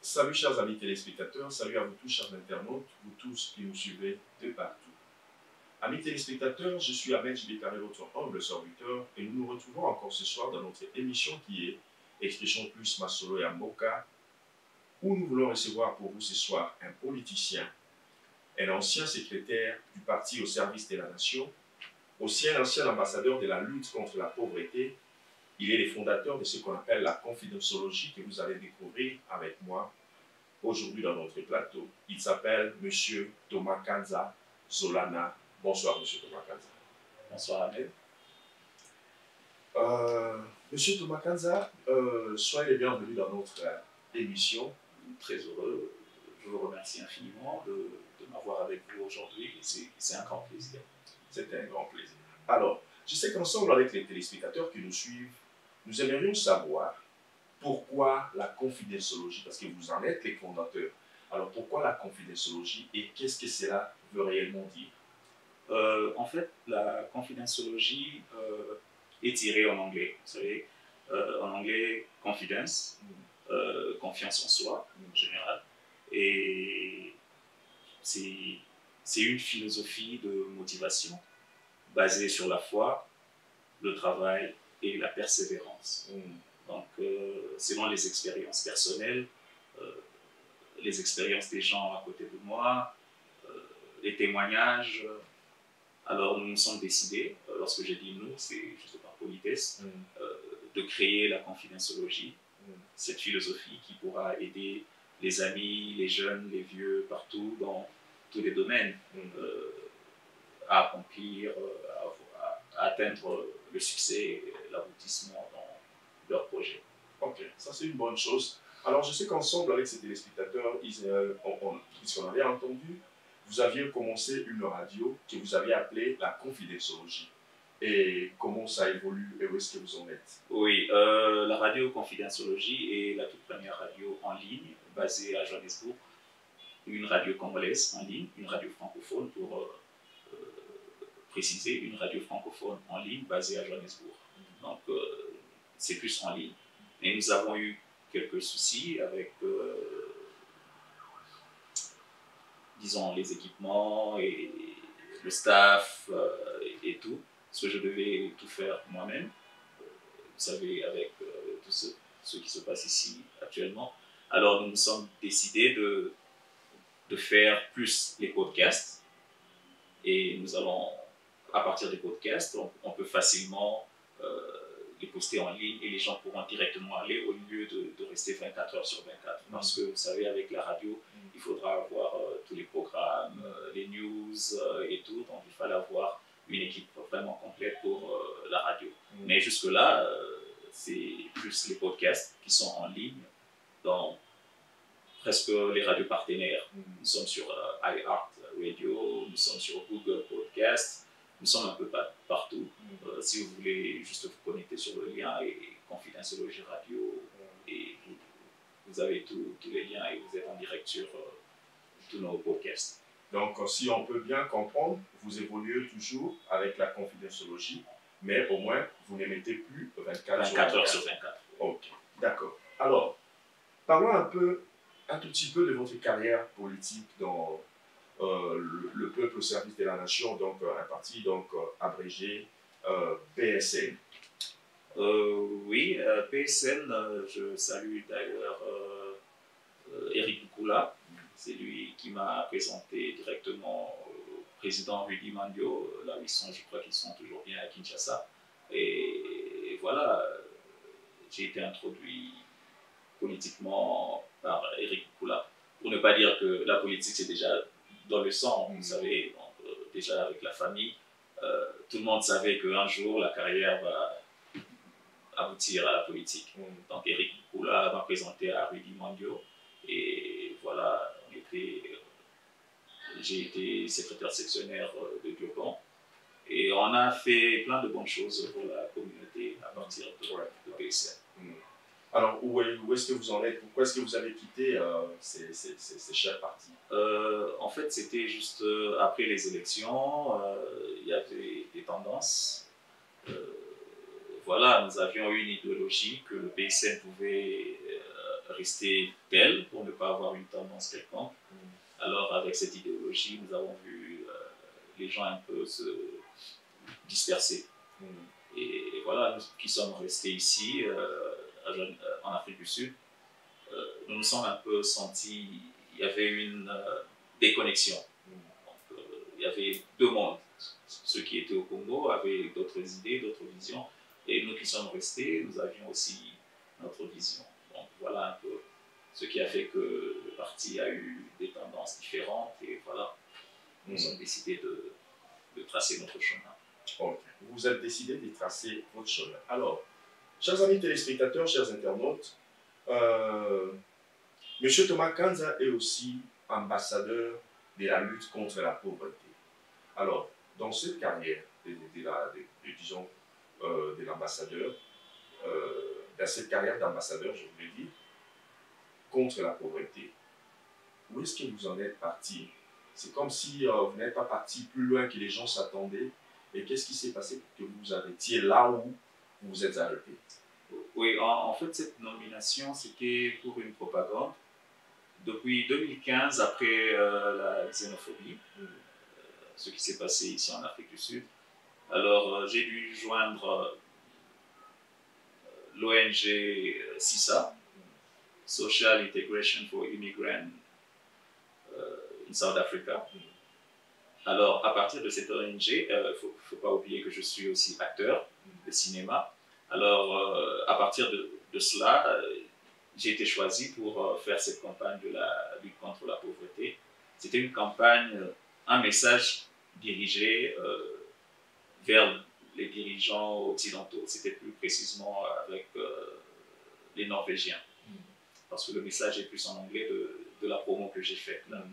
Salut chers amis téléspectateurs, salut à vous tous chers internautes, vous tous qui nous suivez de partout. Amis téléspectateurs, je suis Ahmed Jibekare, votre humble serviteur, et nous nous retrouvons encore ce soir dans notre émission qui est Expression Plus Masolo et Amboka, où nous voulons recevoir pour vous ce soir un politicien, un ancien secrétaire du parti au service de la nation, aussi un ancien ambassadeur de la lutte contre la pauvreté. Il est le fondateur de ce qu'on appelle la confidentiologie que vous allez découvrir avec moi aujourd'hui dans notre plateau. Il s'appelle M. Thomas Kanza Zolana. Bonsoir, M. Thomas Kanza. Bonsoir, Ahmed. M. Thomas Kanza, soyez les bienvenus dans notre émission. Très heureux. Je vous remercie infiniment de m'avoir avec vous aujourd'hui. C'est un grand plaisir. C'est un grand plaisir. Alors, je sais qu'ensemble avec les téléspectateurs qui nous suivent, nous aimerions savoir pourquoi la confidentiologie, parce que vous en êtes les fondateurs. Alors pourquoi la confidentiologie et qu'est-ce que cela veut réellement dire? En fait, la confidentiologie est tirée en anglais. Vous savez, en anglais, confidence, confiance en soi en général. Et c'est une philosophie de motivation basée sur la foi, le travail et la persévérance. Donc, selon les expériences personnelles, les expériences des gens à côté de moi, les témoignages, alors nous nous sommes décidés, lorsque j'ai dit nous, c'est juste par politesse, de créer la confidentiologie, cette philosophie qui pourra aider les amis, les jeunes, les vieux, partout, dans tous les domaines, à accomplir, à atteindre le succès et l'aboutissement dans leur projet. Ok, ça c'est une bonne chose. Alors je sais qu'ensemble avec ces téléspectateurs, puisqu'on avait entendu, vous aviez commencé une radio que vous aviez appelée la confidentiologie. Et comment ça évolue et où est-ce que vous en êtes? Oui, la radio confidentiologie est la toute première radio en ligne basée à Johannesburg, une radio congolaise en ligne, une radio francophone pour préciser, une radio francophone en ligne basée à Johannesburg. Donc c'est plus en ligne. Et nous avons eu quelques soucis avec, disons, les équipements et le staff et tout, parce que je devais tout faire moi-même. Vous savez, avec tout ce qui se passe ici actuellement. Alors nous nous sommes décidés de faire plus les podcasts. Et nous allons, à partir des podcasts, on peut facilement les poster en ligne et les gens pourront directement aller au lieu de rester 24 heures sur 24. Parce que vous savez, avec la radio, il faudra avoir tous les programmes, les news et tout. Donc il fallait avoir une équipe vraiment complète pour la radio. Mais jusque-là, c'est plus les podcasts qui sont en ligne dans presque les radios partenaires. Nous sommes sur iHeart Radio, nous sommes sur Google Podcast, nous sommes un peu partout. Si vous voulez juste vous connecter sur le lien et Confidentiologie Radio, et vous avez tous les liens et vous êtes en direct sur tous nos podcasts. Donc, si on peut bien comprendre, vous évoluez toujours avec la confidentiologie, mais au moins, vous ne mettez plus 24 heures sur 24. Ok, d'accord. Alors, parlons un tout petit peu de votre carrière politique dans le peuple au service de la nation, donc un parti donc, abrégé PSN. Oui, PSN, je salue d'ailleurs Eric Boukoula. C'est lui qui m'a présenté directement au président Rudy Mandio. Là où ils sont, je crois qu'ils sont toujours bien à Kinshasa. Et voilà, j'ai été introduit politiquement par Eric Boukoula. Pour ne pas dire que la politique c'est déjà dans le sang, vous savez, donc, déjà avec la famille, tout le monde savait qu'un jour la carrière va aboutir à la politique. Donc Eric Boukoula m'a présenté à Rudy Mandio et voilà, j'ai été secrétaire sectionnaire de Durban et on a fait plein de bonnes choses pour la communauté à partir de PSN. Alors, où est-ce que vous en êtes? Pourquoi est-ce que vous avez quitté ces chers partis? En fait, c'était juste après les élections, il y avait des tendances. Voilà, nous avions une idéologie que le PSN pouvait rester tel pour ne pas avoir une tendance quelconque. Alors avec cette idéologie, nous avons vu les gens un peu se disperser. Et voilà, nous qui sommes restés ici, en Afrique du Sud, nous nous sommes un peu sentis, il y avait une déconnexion. Donc, il y avait deux mondes. Ceux qui étaient au Congo avaient d'autres idées, d'autres visions, et nous qui sommes restés, nous avions aussi notre vision. Donc voilà un peu ce qui a fait que le parti a eu des tendances différentes, et voilà, nous avons décidé de tracer notre chemin. Ok. Vous avez décidé de tracer votre chemin. Alors, chers amis téléspectateurs, chers internautes, M. Thomas Kanza est aussi ambassadeur de la lutte contre la pauvreté. Alors, dans cette carrière de l'ambassadeur, dans cette carrière d'ambassadeur, je voulais dire, contre la pauvreté, où est-ce que vous en êtes parti? C'est comme si vous n'êtes pas parti plus loin que les gens s'attendaient. Et qu'est-ce qui s'est passé pour que vous vous arrêtiez là où vous vous êtes arrêté? Oui, en fait, cette nomination, c'était pour une propagande. Depuis 2015, après la xénophobie, ce qui s'est passé ici en Afrique du Sud, alors j'ai dû joindre l'ONG SISA, Social Integration for Immigrants in South Africa. Alors, à partir de cette ONG, il ne faut pas oublier que je suis aussi acteur de cinéma. Alors, à partir de cela, j'ai été choisi pour faire cette campagne de la lutte contre la pauvreté. C'était une campagne, un message dirigé vers les dirigeants occidentaux. C'était plus précisément avec les Norvégiens. Parce que le message est plus en anglais de la promo que j'ai faite là.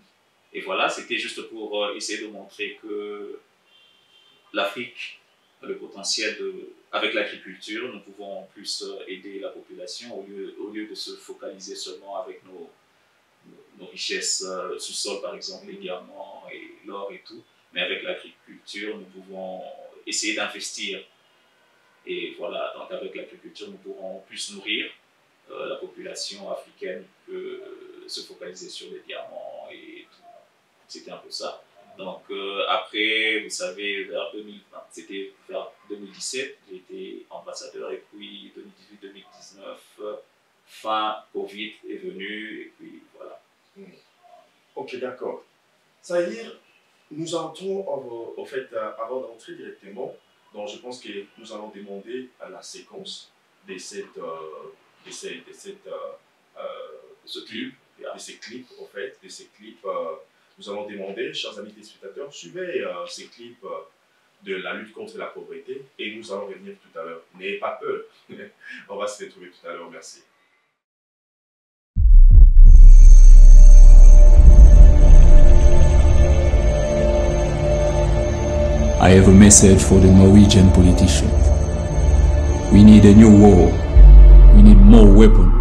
Et voilà, c'était juste pour essayer de montrer que l'Afrique a le potentiel avec l'agriculture, nous pouvons plus aider la population au lieu de se focaliser seulement avec nos richesses sous-sol, par exemple, les diamants et l'or et tout. Mais avec l'agriculture, nous pouvons essayer d'investir. Et voilà, donc avec l'agriculture, nous pourrons plus nourrir la population africaine que se focaliser sur les diamants et tout. C'était un peu ça. Donc après, vous savez, c'était vers 2017, j'ai été ambassadeur, et puis 2018-2019, fin Covid est venu, et puis voilà. Ok, d'accord. Ça veut dire, nous entrons, au fait, avant d'entrer directement, donc je pense que nous allons demander à la séquence de ces clips, au fait, de ces clips. Nous allons demander, chers amis téléspectateurs, suivez ces clips de la lutte contre la pauvreté et nous allons revenir tout à l'heure. N'ayez pas peur, on va se retrouver tout à l'heure. Merci. I have a message for the Norwegian politicians. We need a new war. We need more weapons.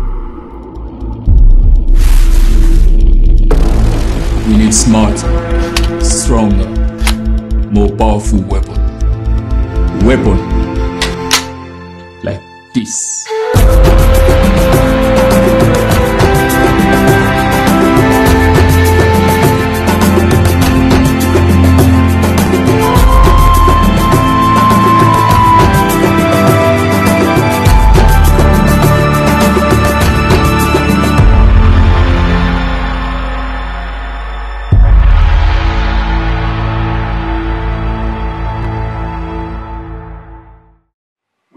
We need smarter, stronger, more powerful weapon. Weapon like this.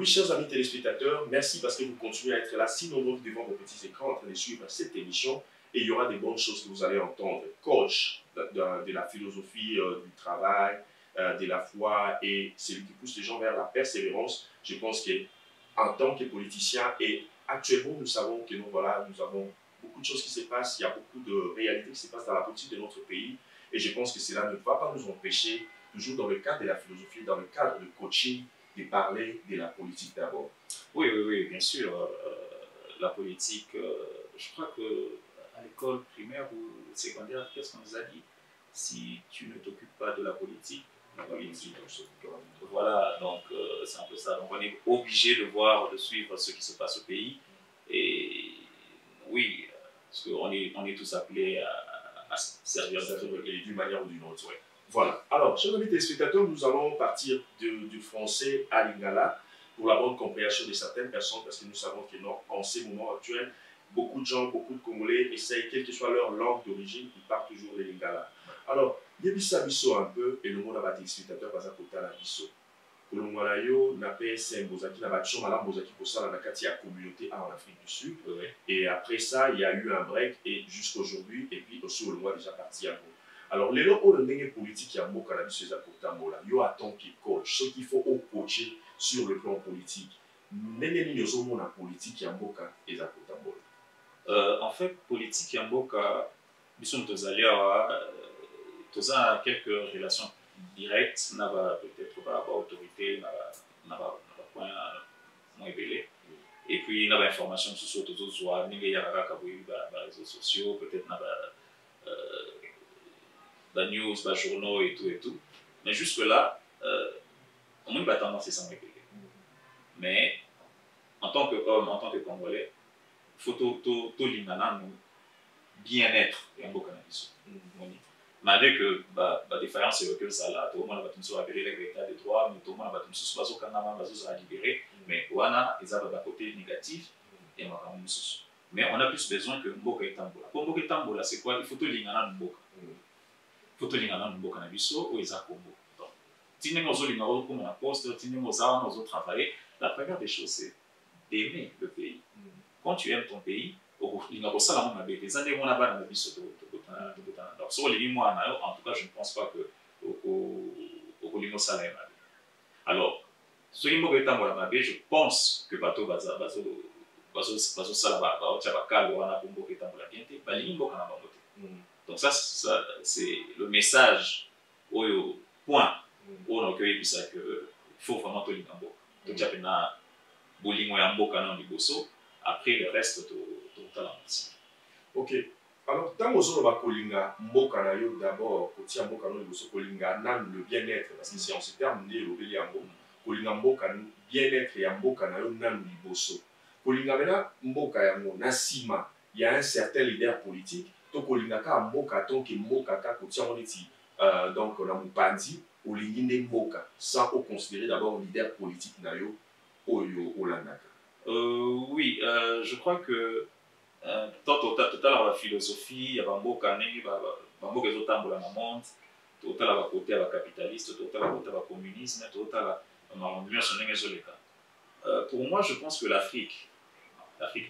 Oui, chers amis téléspectateurs, merci parce que vous continuez à être là si nombreux devant vos petits écrans en train de suivre cette émission. Et il y aura des bonnes choses que vous allez entendre. Coach de la philosophie du travail, de la foi et celui qui pousse les gens vers la persévérance. Je pense qu'en tant que politicien, et actuellement nous savons que nous avons beaucoup de choses qui se passent, il y a beaucoup de réalités qui se passent dans la politique de notre pays. Et je pense que cela ne va pas nous empêcher, toujours dans le cadre de la philosophie, dans le cadre de coaching, de parler de la politique d'abord. Oui, bien sûr. La politique, je crois qu'à l'école primaire ou secondaire, qu'est-ce qu'on nous a dit? Si tu ne t'occupes pas de la politique, voilà, donc c'est un peu ça. Donc on est obligé de suivre ce qui se passe au pays. Et oui, parce qu'on est tous appelés à servir d'une manière ou d'une autre. Ouais. Voilà. Alors, chers amis téléspectateurs, nous allons partir du français à l'ingala pour la bonne compréhension de certaines personnes, parce que nous savons que en ces moments actuels, beaucoup de gens, beaucoup de Congolais essayent, quelle que soit leur langue d'origine, ils parlent toujours de l'ingala. Alors, Yebisa Bisso un peu, et le monde a battu téléspectateurs par exemple à la Bisso. Kolongwana yo na PSM bozaki na batcho malam bozaki kosala na kati ya communauté en Afrique du Sud. Et après ça, il y a eu un break et jusqu'aujourd'hui, et puis aussi le mois déjà parti à vous. Alors, les gens ont une politique qui a beaucoup de choses à côté de yo attend qu'il coach, ce qu'il faut au coacher sur le plan politique. Neneni yozo mona politique qui a beaucoup et à côté en fait, politique qui a beaucoup, bisous tozalia, toza quelques relations directes, n'a pas peut-être pas autorité, n'a pas point moins belé. Et puis n'a pas information sur les autres zones, n'y a pas les réseaux sociaux, peut-être n'a pas la news, les journaux et tout. Mais jusque là, on n'a pas tendance à s'en révéler. Mais en tant qu'homme, en tant que Congolais, il faut tout l'ingana nous bien-être et un beau cannabis. Malgré que la défaillance est que ça là, tout le monde va se rappeler l'état des droits, mais tout le monde va se passer au Canada, va se libérer. Mais voilà, ils ont un côté négatif et on va mais on a plus besoin que Mboka et Tambola. Pour Mboka et Tambola, c'est quoi? Il faut tout l'ingana Mboka. Il faut tout l'ingana Mboka cannabis ou ils ont Congo. Si nous avons comme un poste, si nous avons travaillé, la première des choses c'est d'aimer le pays. Quand tu aimes ton pays, en tout cas, je ne pense pas que alors, ce qui je pense que bateau donc ça c'est le message au point où on accueille que faut vraiment tout l'ingambo. Donc il y a bolingo ya mboka na liboso. Après le reste tout talent. Ok. Alors dans nos zones kolinga mboka na yo d'abord kotia mboka no liboso kolinga nan le bien-être parce que si on se terme né le beliambo kolinga mboka bien-être ya mboka na yo nan liboso. Kolinga mena mboka yango na sima il y a un certain leader politique to kolinga ka mboka to ke mboka ka kotia oneti donc na mupandi olinginde mboka sans considérer d'abord leader politique na yo oyo olandaka. Oui, je crois que total la philosophie, il y a Bamboka, Bamboka est autant pour la monde, total la côté la capitaliste, total la côté la communisme, total la pour moi, je pense que l'Afrique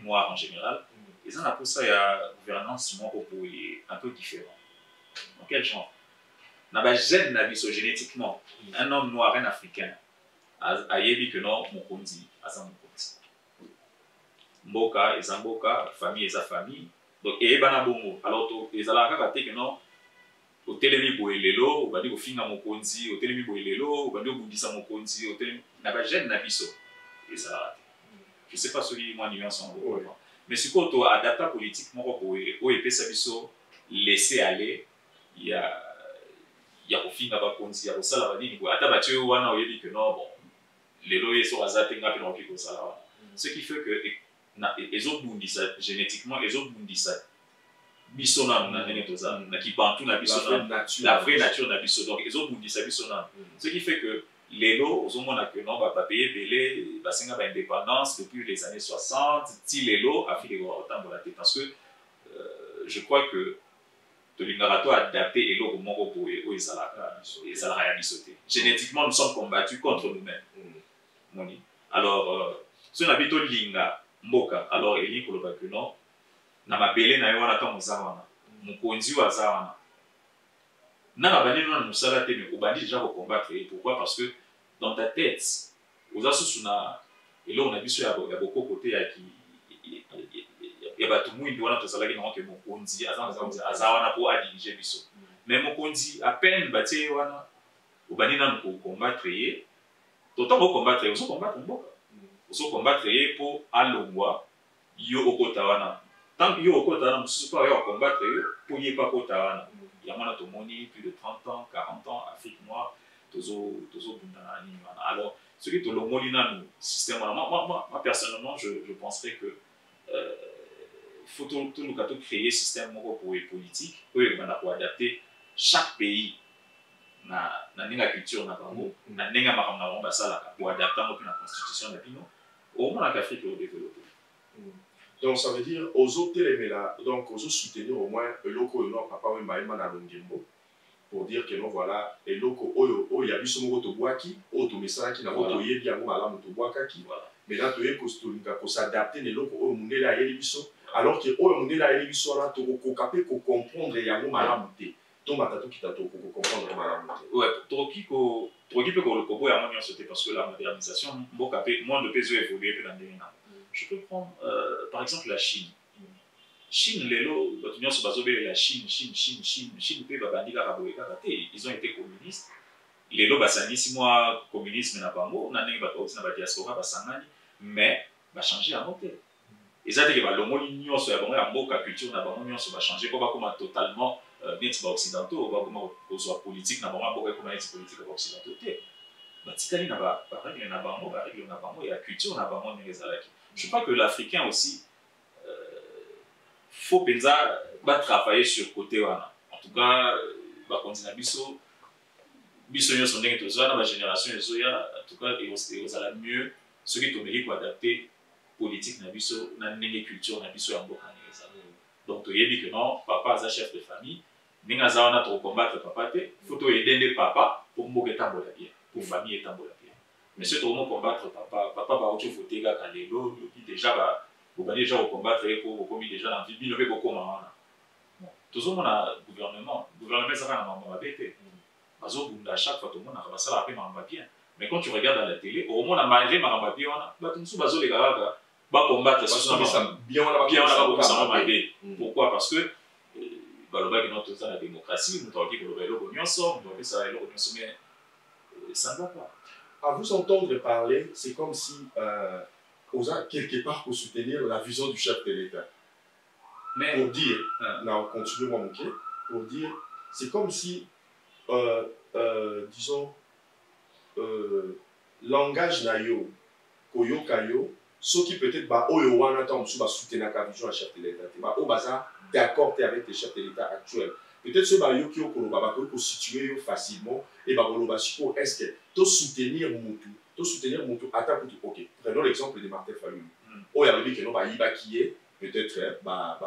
noire en général, ils ont appris ça il y a une gouvernance un peu différente. Dans quel genre? Dans la gène génétiquement, un homme noir, un africain, a dit que non, mon kondi, a ça mon kondi. Mboka, et Mboka, famille, et sa famille. Donc, et bana bongo. Alors, les alaka que non, au télémi boelelo, au bandi au finga mon kondi, au télémi boelelo, au bandi au bundisa mon kondi, au télémi. N'a pas gêne nabiso. Et ça, je sais pas celui moi nuance en gros. Mais si quand on adapte la politique, moi, au épée sabiso, laisser aller, il y a au finga ba kondi, il y a au salabani, il y a tabatue wana, il y a dit que non, bon, les loyers sont azate, n'a pas de ça. Ce qui fait que les autres bundisa génétiquement les autres bundisa bisona na qui bantu na bisona la vraie nature na biso donc les autres bundisa bisona ce qui fait que les lots aux hommes que non va pas payer belé basenga ba indépendance depuis les années 60 si les lots a fait des autant de la tête parce que je crois que de l'ingarato adapté et l'eau au moko pour et ça la bisoté génétiquement nous sommes combattus contre nous-mêmes moni alors ce n'a pas linga mboka alors eli ko loba que non na mabele na yo wana ta mozawana mukonzi wa zawana na babani na musala te mais obandi déjà pour combattre et pourquoi parce que dans ta tête aux asusuna et là on a biso ya beaucoup côté ya ki ya batu mwindi wana tozalaki na ke mukonzi azawana pour diriger biso mais mukonzi à peine batie wana obandi na ko combattre et autant pour combattre aussi combattre mboka so combattre pour alongwa yo okotawana tant que yo okotawana mususu pas yo combattre pour y pas kotawana ya mona to moni plus de 30 ans 40 ans Afrique noire tozo bundana ni wana alors ce qui to longoli na nous système moi personnellement je penserais que faut tout le cas créer un système politique pour adapter chaque pays na ninga culture na bango na ninga makambo na basala pour adapter la constitution na bino au moins l'Afrique au développer. Donc ça veut dire aux autres téléméla, donc aux autres soutenir au moins le loco non papa oui maïma na longimbo pour dire que non voilà et loco oyo ya biso moko to boaki o to mesala ki na moto yebi yango malamu to boaka ki mais là to ye kostolinga ko s'adapter les loco oyo mundela ya biso alors que oyo mundela ya biso na to ko kaper ko comprendre yango malamu te to matato kitato ko comprendre malamu te ouais troki pe ko le kobo ya monyo sauter parce que la modernisation mboka pe monde de peso évoluer pe dans des na. Je peux prendre par exemple la Chine. Chine, lelo, la Chine, ils ont été communistes. Lelo, si moi, communisme n'a pas mot, on a une diaspora, mais va changer à monter. Et ça, c'est que l'union sur la culture n'a pas changer, comme totalement net occidentaux, comme politique, n'a pas politique occidentaux. Batikali n'a pas règle, n'a pas règle, n'a pas et la culture n'a pas je crois que l'Africain aussi, faut travailler sur le côté. En tout cas, continuer biso son la génération en tout cas et la mieux ce qui est pour adapter politique na biso na culture na biso ya mboka donc tu dis que non papa est chef de famille ninga za na to combattre papa te faut aider papa pour mboka tambola bien pour famille tambola bien mais ce to combattre papa ba auto voter ga kalelo déjà ba vous allez déjà combattre pour commis déjà dans vie ne veut beaucoup maman tout le monde a gouvernement ça va dans ma bête à chaque fois tout le monde a ça la paix maman bien mais quand tu regardes à la télé au moins on a mangé maman bien on a tout sous bazo les gars va combattre ça bien pourquoi parce que baloba que notre la démocratie nous dit que le l'union sort donc ça l'union mais ça ne va pas. À vous entendre parler, c'est comme si quelque part pour soutenir la vision du chef de l'État. Mais pour dire, non, continuez-moi moquer, pour dire, c'est comme si, disons, langage nayo, koyo kayo, ce qui peut-être bah oyo wana tant sous soutenir la vision du chef de l'État, bah au bazar d'accord avec les chefs de l'État actuels. Peut-être ce bah yo qui au koloba pour situer facilement et bah koloba siko est-ce que to soutenir Moutou attends ok prenons l'exemple de Martin Fayulu oh il a dit que non bah il va qui est peut-être bah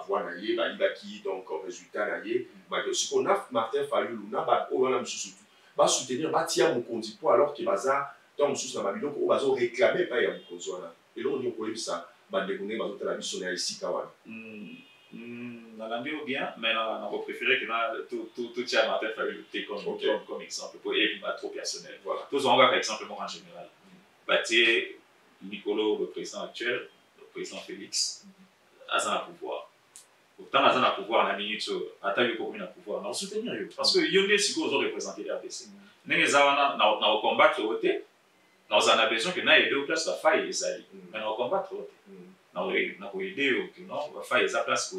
voix naïe bah il va qui donc résultat naïe bah que ce qu'on a Martin Fayulu na bah oh on a monsieur surtout bah soutenir bah tia Mukonzi pour alors que baza dans monsieur na babilo ko bazo réclamer pas ya Mukonzi wana et là on y connaît ça bah de connaître bazo la mission na ici kawana ou bien, mais on va préférer que tout tient Martin Fayulu comme exemple pour être trop personnel. Voilà. Tous on va exemple en général. Bâtir Nicolo, le président actuel, le président Félix, Azan a pouvoir. Autant Azan a pouvoir, la minute, attends le commune a pouvoir, on soutenir parce que Yonde Siko ont représenté l'RDC. Nous avons combattre au thé, nous avons besoin que nous ayons deux places la faille et Zali, mais nous combattre au thé. On va aider on va faire sa place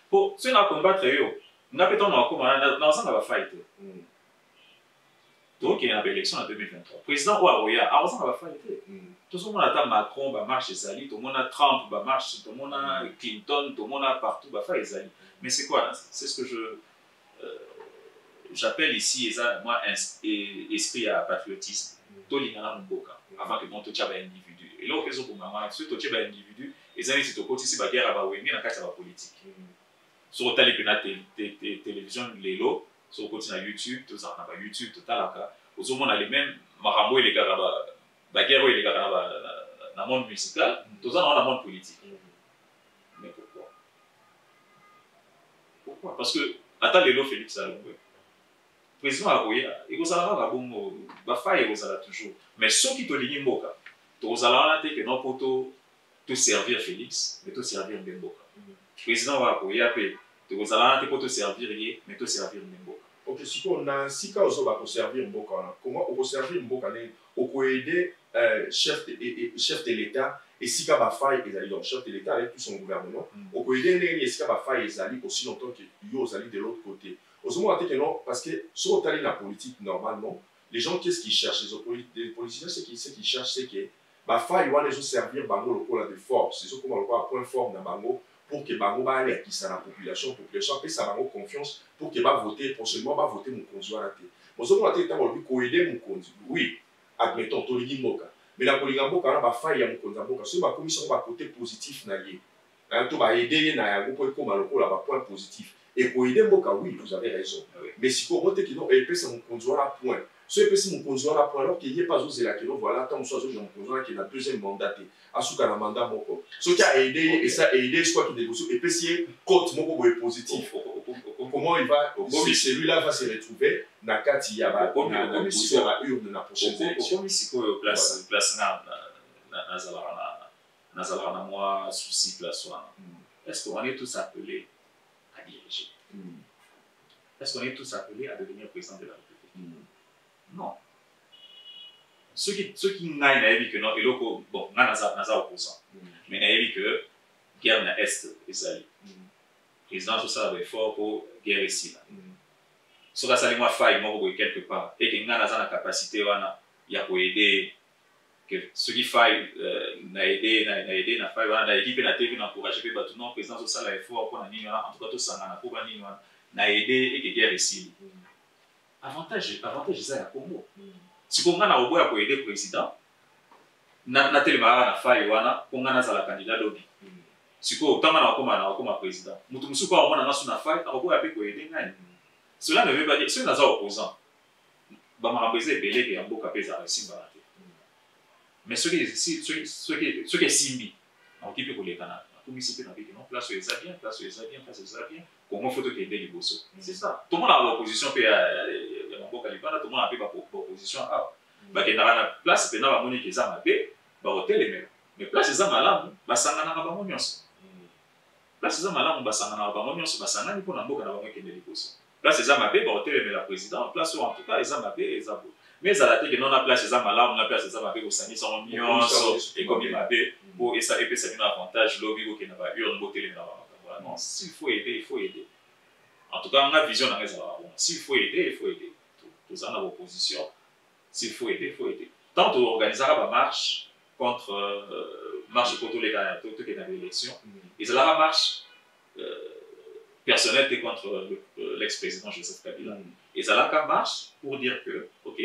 pour si on combattre on a peut-être on va fight donc il y a une élection en 2023 président Ouaroya on va fight tout le monde attend Macron va marcher Zali tout le monde a Trump va marcher tout le monde a Clinton tout le monde a partout va faire Zali mais c'est quoi c'est ce que j'appelle ici moi esprit à patriotisme tout l'ingana mboka avant que mon tout individu et là, on fait pour maman, si tu es un individu, les amis, si tu as une guerre à Baouémi, dans la politique. Sur la télévision, les lots, sur le YouTube, tout ça, on a YouTube, tout ça, aux hommes, on a les mêmes, Marambo et les gars, la guerre et les gars, dans le monde musical, tout ça, dans le monde politique. Mais pourquoi? Pourquoi? Parce que, attends, les lots, Félix Salombe, président Aroya, il vous a la bombe, il vous a toujours. Mais ceux qui te lignent, tu as que non pour te servir Félix, mais te servir Mbemboka. Le président va appuyer, tu as pour te servir mais te servir Mbemboka. Ok, si on a si cas on va servir Mboka, comment on peut servir Mboka? On peut aider chef de l'État et si cas va faille Ezali donc chef de l'État avec tout son gouvernement. On peut aider les si cas va faille Ezali aussi longtemps que yo Ezali de l'autre côté. Au moment que non parce que sur la politique normalement, les gens qu'est-ce qu'ils cherchent les politiciens ce qu'ils cherchent c'est que faille wana ezo servir bango lokola de force ezo koma lokola point fort na bango pour que bango balekisa na population apesa bango confiance pour que bavote prochainement bavote mokonzi wana te bozomona te ntango olobi koede mokonzi oui admettons tolingi mboka mais na kolinga mboka wana bafaille ya mokonzi ya mboka soki bakomisi yango bakote positif na ye to baede ye na yango mpo ekoma lokola bapoint positif ekoede mboka oui vous avez raison mais sikoyo motekino epesa mokonzi wana point so epesi mokonzi wana point alors ke ye mpe azozela keno voilà ntango mosusu azozela mokonzi wana ke na deuxième mandat te asuka na mandat moko soki aede ye esa aede soki négociation epesi ye cote moko boye positif comment il va si celui-là va se retrouver na kati ya ba urne na prochaine élection okomi sikoyo place nazalaka na mwa souci place wana est-ce qu'on est tous appelés à diriger est-ce qu'on est tous appelés à devenir président de la République non ceux qui ngai nayebi que non eloko bon nga naza opposant mais nayebi que guerre na est ezali président tosala baeffort pour guerre esila soki asali mwa faille moko boye quelque part et que nga naza na capacité wana ya koede que soki faille na faille wana nayebi mpe na te mpe na encourage mpe bato non président tosala effort mpo na nini wana en tout cas tosangana mpo banini wana naede et que guerre esili avantage eza ya Congo sikoyo nga na oboya koede président natelemaka na faille wana mpo nga nazala candidat lobi sikoyo tanga na okoma président mutu mosuku aomona nga so na faille akoboya mpe koede ngai cela ne veut pas dire soki naza opposant bamakambo eza ebele ke ya mboka mpe ezalaka esimbaka te mais soki esimbi nakoki mpe koleka nakomisi mpe nabiki non place oyo eza bien place oyo eza bien place eza bien kongo fo tokende liboso c'est ça tomonaka baopposition mpe ya mboka libanda tomonaka mpe baopposition awa bakendaka na place mpena bamoni ke eza mabe bakotelemela mais place eza malamu basanganaka bango nyonso place eza malamu basanganaka bango nyonso basangani mpona mboka na bango ekende liboso place eza mabe bakotelemela président place oyo en tout cas eza mabe eza bo mais ezala te ke non na place eza malamu na place eza mabe kosangisa yango nyonso ekomi mabe po epesa bino avantage lobi bokenda baurne botelemela bamakambo wana non s'il faut aider il faut aider en tout cas nga vision nanga ezalaka bon s'il faut aider il faut aider toza na opposition s'il faut aider il faut aider tant toorganisaka bamarche contre marche po tokenda na élection ezalaka marche personnel contre l'ex-président Joseph Kabila. Et ça là qu'en marche pour dire que, ok,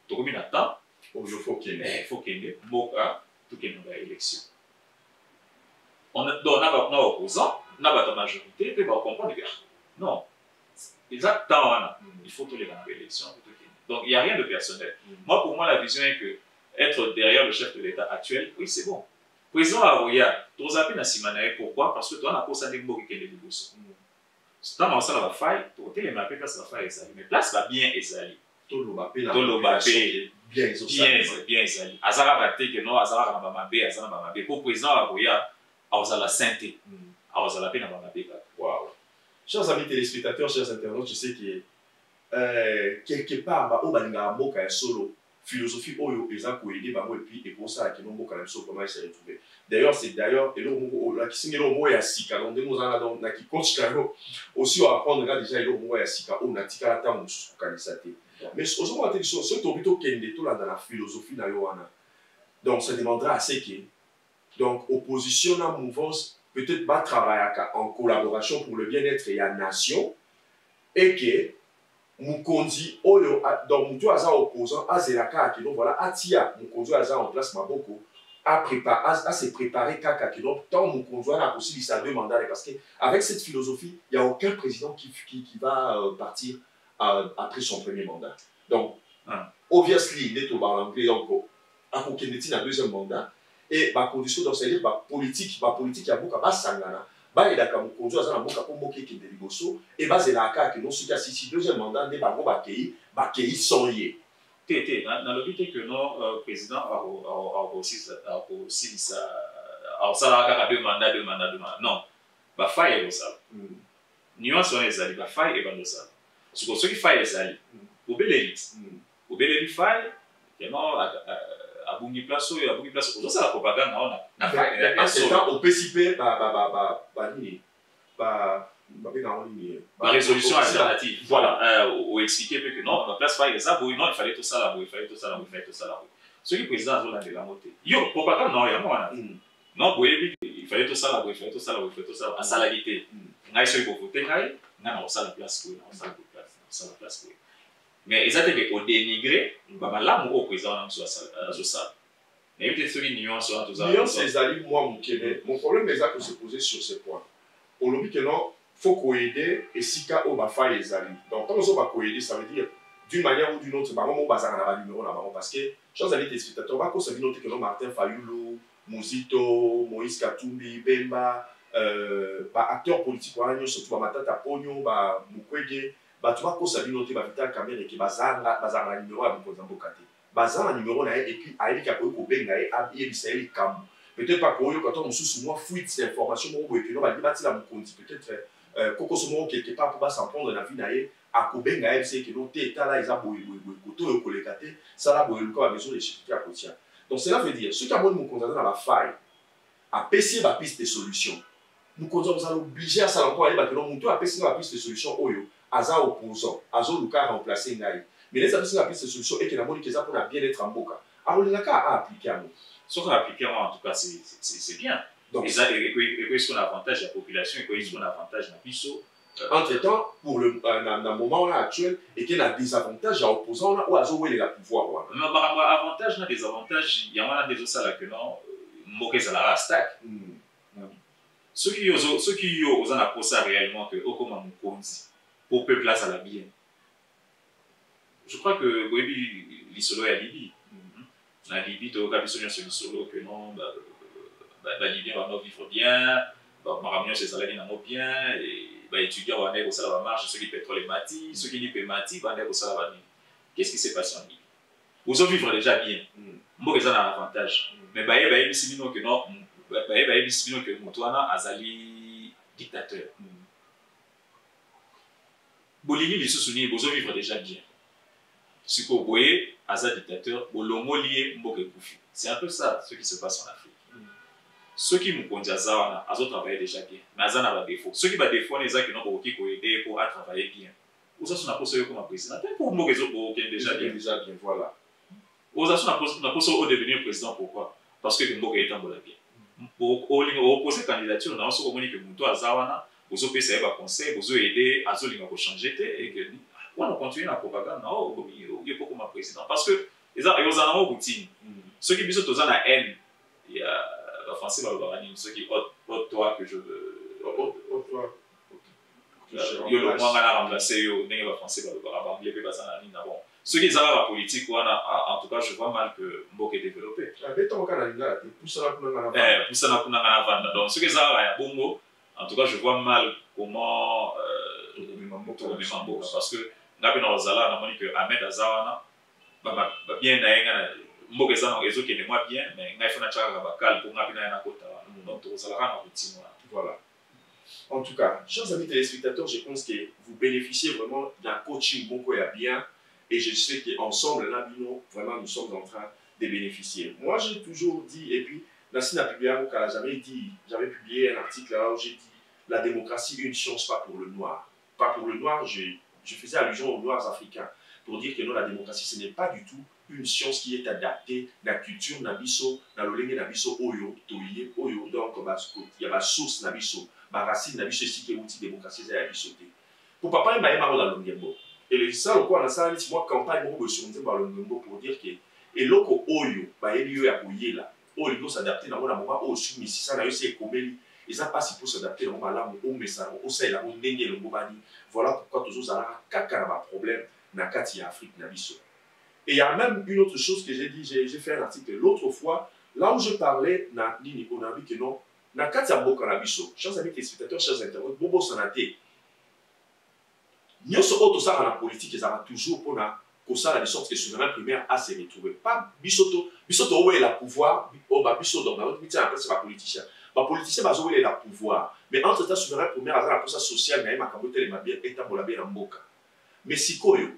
tout comme il attend, il faut qu'il y ait Moka, tout qu'il y ait une élection. On a opposant, on a la majorité, et on va comprendre que non, exactement, il faut tous les dans l'élection. Donc il n'y a rien de personnel. Moi, pour moi, la vision est que être derrière le chef de l'État actuel, oui, c'est bon. Président Aroya, tu as appris à Simanae, pourquoi? Parce que toi, on a posé des mots qui sont des bosses. Dans mon salon, la faille, tu as les mappés, place la faille ezali. Mais place va bien ezali. Tout le mappé, bien ezali. Azara raté que non, Azara na bamabé, Azara na bamabé. Pour président Aroya, Azara la sainteté, Azara la paix na bamabé. Waouh. Chers amis téléspectateurs, chers internautes, je sais que quelque part, au balinga mboka ya solo. Philosophie oyo eza koyede bango et puis ekosala kino mboka na biso comment il s'est retrouvé. D'ailleurs c'est eloko moko la kisingelo mo ya sika donc ndenge ozala donc na coach kano aussi apprendre nga déjà eloko mo ya sika o na tika ata mosusu kokanisa te. Mais ozomona te biso so tobito kende tolanda na philosophie na yo wana. Donc ça demandera assez que donc opposition na mouvance peut-être va travailler en collaboration pour le bien-être de la nation et que Mukonzi oyo donc mutu aza opposant azelaka ki donc voilà atia Mukonzi aza en place maboko à se préparer kaka ki donc tant Mukonzi a aussi sa deux mandats parce que avec cette philosophie il y a aucun président qui va partir après son premier mandat donc obviously il est au anglais donc à kokendeti na deuxième mandat et ba condition donc c'est-à-dire ba politique ya boka ba sangana ba edaka Mukonzi aza na boka po moke ki de liboso et bazelaka ki non suka si deuxième mandat ne bango ba kei sans yé tété na lobité que non président a aussi ça ça la deux mandats non ba faille et ça nuance on ezali ba faille et ba ça ce qui faille ezali obeleli faille et non abungi place ozo la propagande na faille c'est temps au PCP la résolution alternative voilà ou expliquer que non la place faille ça non il fallait tout ça là il fallait tout ça là Ce qui est président de la montée. Yo, propagande, non, il y a moi. Non, il fallait tout ça, il fallait tout ça, il fallait tout ça. À salarié. N'a pas pour voter, n'a pas la place pour la place pour. Mais exactement, au dénigré, là, mon président, on a ça. Mais peut-être ceux qui nuancent tout ça. Nuance les alliés, moi, mon problème est que se poser sur ces points. Au lobby que non, il faut coïder et si cas, on va faire les alliés. Donc, quand on va coïder, ça veut dire d'une manière ou d'une autre, on va faire un numéro là-bas. Parce que, chers amis téléspectateurs, on va constater que Martin Fayulu, Muzito, Moïse Katumbi, Bemba, acteurs politiques, surtout Matata Pogno, Mukwege, tu vas constater que Vital Kamel et que bazar un numéro à Mkozambokate. Bazar un numéro et puis Aïe Kapoyo Benga et Abiyeli Kam. Peut-être pas Koyo quand on sous moi fuite ces informations, peut-être Koko Somo quelque part pour s'en prendre la vie naïe. À Kobenga, c'est que l'on est là, ils ont boyé, ça là, boyé, le besoin de sécurité à côté. Donc, cela veut dire, ceux qui ont nous condamné dans la faille, à PC la piste de solution, nous allons obliger à ça encore aller, nous à PC la piste de solution, Aza opposant, Azo Luka remplacer Naï. Mais les appliquer la piste de solution et que la monnaie qui est pour bien-être en boca. Alors, il n'y a qu'à appliquer à nous. Ce qu'on a appliqué, en tout cas, c'est bien. Donc, et qu'est-ce qu'on a avantage la population, et qu'est-ce qu'on a avantage la puissance. Entre-temps, pour le moment actuel, et qu'il y a des avantages à opposants ou à jouer le pouvoir. Mais avantage, des avantages, il y en a des autres là que non, moquer à la stack. Ceux qui ont appris ça réellement, que comment on dit, pour peu place à la bien. Je crois que l'Isolo est à Libye. La Libye, tu as besoin de l'Isolo que non, la Libye va vivre bien, Maramio, c'est ça, la bien, et étudiants vont aller au salaire marche, ceux qui pétrole et mati, ceux qui n'y paient mati vont aller au salaire. Qu'est-ce qui s'est passé en Libye? Vous en vivre déjà bien. Moi, ils ont un avantage. Mais il y a que non, que Moutouana Azali dictateur. Bolivie, les sous-souliers, vous en vivre déjà bien. Ce que vous voyez, Azali dictateur, Bolomo lié, Mboke Koufi. C'est un peu ça ce qui se passe en Afrique. Ceux qui m'ont conduit à ça, ils ont travaillé déjà bien. Mais ils ont des défauts. Ceux qui ont des défauts, ils ont aider pour travailler bien. Vous avez posé comme président. Pour moi, ils ont déjà bien. Déjà bien, voilà. Vous avez posé devenir président. Pourquoi? Parce que vous avez été en bien. Pour opposer candidature, nous avons communiqué que Moutou Azawana, vous avez fait un conseil, vous avez aidé à changer et que on continue la propagande. Non, il y a beaucoup de président. Parce que ils ont une routine. Ceux qui ont la haine, il y a la français va le dire, ceux qui ont toi que je veux. Yo le moins à remplacer yo n'est pas français va le voir les pas ça na bon ceux qui ont la politique en tout cas je vois mal que Mboke est développé pour ça na vendre donc ceux qui ont la bongo en tout cas je vois mal comment Mboke parce que ngapi na ozala na moni que Ahmed Azawana bien na Mboke ça na réseau qui est moins bien mais ngai fona chaka bakal pour ngapi na kota donc ozala na routine voilà. En tout cas, chers amis téléspectateurs, je pense que vous bénéficiez vraiment d'un coaching beaucoup et bien. Et je sais qu'ensemble, là, vraiment, nous sommes en train de bénéficier. Moi, j'ai toujours dit, et puis, Nassina Pibiano, j'avais publié un article là où j'ai dit la démocratie, une chance, pas pour le noir. Pas pour le noir, je faisais allusion aux noirs africains. Pour dire que non, la démocratie, ce n'est pas du tout une science qui est adaptée à la culture, nabiso, dans le langue nabiso, oyo, toye, oyo, donc, il y a la source nabiso. Racine n'a vu ceci qui est outil démocratie à la sauté. Pour papa, il m'a dit dans le Ngembo. Et ça, quoi, on a ça, moi, campagne, moi, je suis dans le Ngembo pour dire que, et l'autre, oyo, bah, il y a eu là. Oh, il doit s'adapter dans le moment, oh, je suis ici, ça, là, c'est comme il. Et ça passe pour s'adapter dans le moment là, on met ça, on sait là, on n'est le Mbobani. Voilà pourquoi toujours, ça a un problème dans la Afrique, et il y a même une autre chose que j'ai dit, j'ai fait un article l'autre fois, là où je parlais, on a dit que non. Nakati ya mboka na biso, chers amis téléspectateurs, chers internautes, bobo sanate. Nous sommes autres ça dans la politique, ils ont toujours pour la de sorte que le souverain primaire a se retrouvé. Pas bisoto où est la pouvoir, oh bah bisoto, bah on dit après c'est pas politicien. Bah politicien bah où est la pouvoir. Mais entre temps souverain primaire a la posa sociale na ma kabote les mabia eta bolabe na mboka. Mais sikoyo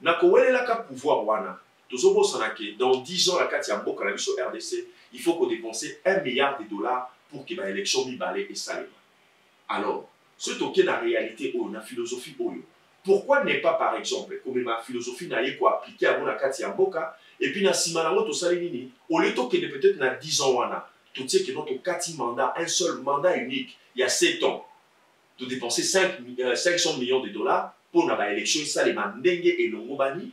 na ko wele la ka pouvoir wana. Tozobo sanake dans 10 ans la kati ya mboka na biso RDC, il faut qu'on dépense $1 milliard pour que l'élection mi balé et salé. Alors, ce token la réalité ou la philosophie ou Pourquoi n'est pas, par exemple, comme ma philosophie n'a pas appliqué à mon akati Mboka, et puis na simanango to salinini, au lieu de peut-être na 10 ans wana, tout ce qui est notre 4 mandat, un seul mandat unique, il y a 7 ans, de dépenser 500 millions de dollars pour la élection, ça les mandenge et le mobani,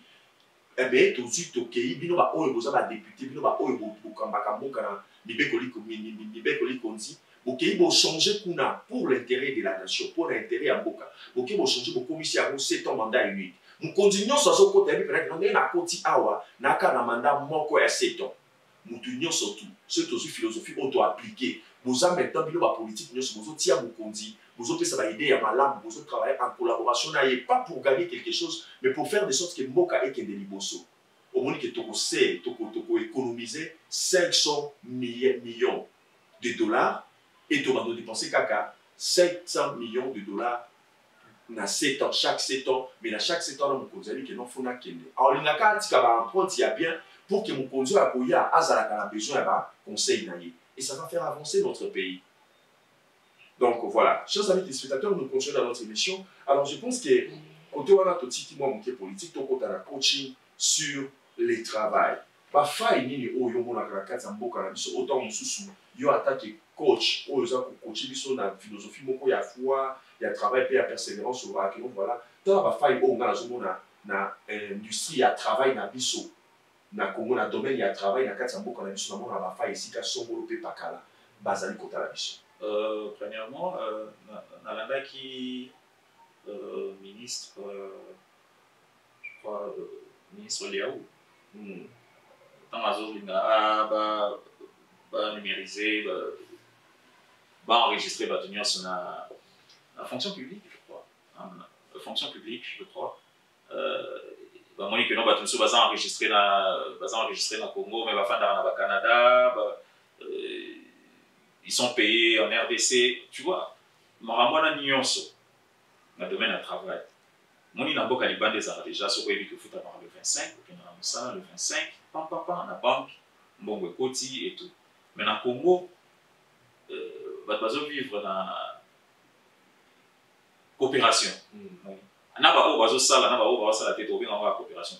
eh bien, tout de suite, ok, bino ba oyo boza ba député, bino ba oyo bokambaka mboka na mibekoli konzi, ok, bo changer kuna pour l'intérêt de la nation, pour l'intérêt à mboka, ok, bo changer bo commissaire à 7 ans mandat unique. Nous continuons sur ce côté, mais on est na koti awa, na ka na mandat moko ya 7 ans. Nous tenions surtout, c'est aussi philosophie auto-appliquée. Vous avez maintenant bino ba politique, vous avez tia mukondi, vous avez ça va aider à malam, vous avez travailler en collaboration, pas pour gagner quelque chose, mais pour faire de sorte que mboka et kende liboso. Au moins que toko économiser 500 millions de dollars et tu vas nous dépenser caca 700 millions de dollars na 7 ans, chaque 7 ans, mais dans chaque 7 ans, nous avons dit que nous faisons kende. Alors, il y a un petit peu de bien pour que mon conduit à Koya, Azalaka a besoin d'un conseil naïe. Et ça va faire avancer notre pays. Donc voilà, chers amis téléspectateurs, nous continuons dans notre émission. Alors je pense que côté on a tout petit moi mon politique, tout côté la coaching sur le travail. Ba faille ni o yo mona krakata mboka na biso autant mususu yo attaque coach o yo coacher biso na philosophie moko ya foi, ya travail et ya persévérance sur la donc voilà. Dans ba faille o ngala zo mona na industrie ya travail na biso. Na Congo na domaine ya travail na kati mboka na biso na mona ba faille ici ka sombolo pe pakala bazali kota la biso. Premièrement, Nalanda qui ministre, je crois, ministre Liaou, dans la zone va numériser, va enregistrer, va tenir son la fonction publique, je crois. La fonction publique, je crois. Bah, moi, que non, bah, tout ça va enregistrer dans Congo, mais va faire dans le Canada. Ils sont payés en RDC, tu vois. Marambona Nyonso, dans le domaine du travail. Mon inamboka liban des arts déjà, ce qu'il faut avoir le 25, le 25, pam, la banque, bon, Koti et tout. Mais dans le Congo, va vivre dans la coopération. La coopération